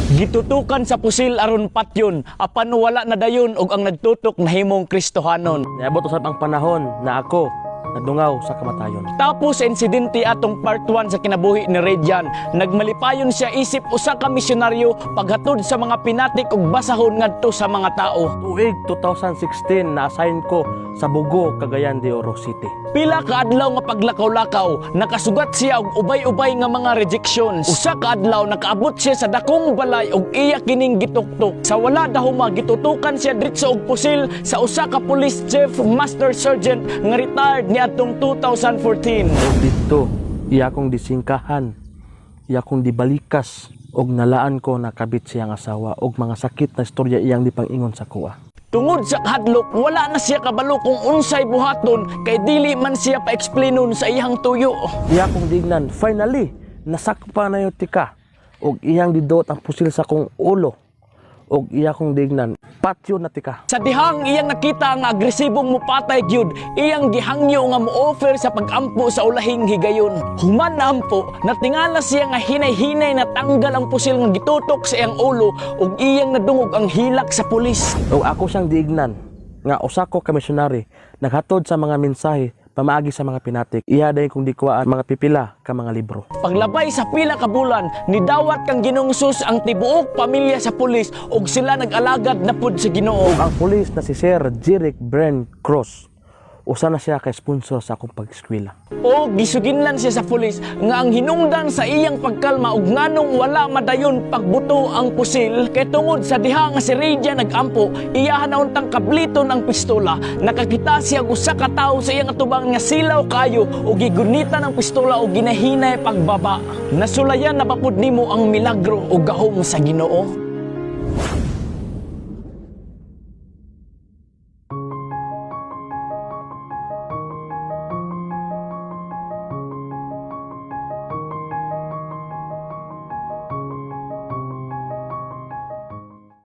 Gitutukan sa pusil aron patyon, apan wala na dayon og ang nagtutok nahimong Kristohanon. Niabot usab ang panahon na ako nadungaw sa kamatayon. Tapos sa insidente atong part 1 sa kinabuhi ni Redian, nagmalipayon siya isip usa ka misyonaryo paghatod sa mga pinatik ug basahon ngadto sa mga tao. Tuig 2016 na-assign ko sa Bugo, Cagayan de Oro City. Pila ka adlaw nga paglakaw-lakaw, nakasugat siya og ubay-ubay nga mga rejections. Usa ka adlaw nakaabot siya sa dakong balay ug iya kining gituktok. Sa wala dahuma gitutukan siya diretso og pusil sa usa ka police chief master sergeant nga retired niadtong 2014. Dito, iya kong disingkahan, iya kong dibalikas, og nalaan ko nakabit siyang asawa og mga sakit na istorya iyang dipangingon sa kuwa. Tungod sa kahadlok, wala na siya kabalo kung unsay buhaton kay dili man siya pa-explainon sa iyang tuyo. Iya kong dignan, finally, nasakpa na yung tika, og iyang didot ang pusil sa kong ulo, og iya kong dignan, patyo na tika. Sa dihang iyang nakita ang agresibong mupatay gyud, iyang gihangyo nga mo-offer sa pag-ampo sa ulahing higayon. Human na ampo, natingala siya nga hinay-hinay na tanggal ang pusil nga gitutok sa iyang ulo ug iyang nadungog ang hilak sa pulis. Og ako siyang diignan, nga usa ko ka misyonary, naghatod sa mga mensahe, pamaagi sa mga pinatik. Ihaday kong dikuhaan mga pipila ka mga libro. Paglabay sa pila ka bulan, nidawat kang Ginoong Sus ang tibuok pamilya sa pulis ug sila nag-alagad na pud sa Ginoo. Ang pulis na si Sir Jerick Brent Cross, usa na siya kay sponsor sa akong pag-eskwela. O gisuginlan siya sa pulis nga ang hinungdan sa iyang pagkalma ug nganong wala madayon pagbuto ang pusil kay tungod sa diha nga si Redian nagampo, iyahan na untang kabliton ang pistola. Nakakita siya og usa ka tawo sa iyang atubang nga silaw kayo ug gigunitan ang pistola ug ginahinay pagbaba. Nasulayan na bapud nimo ang milagro ug gahom sa Ginoo.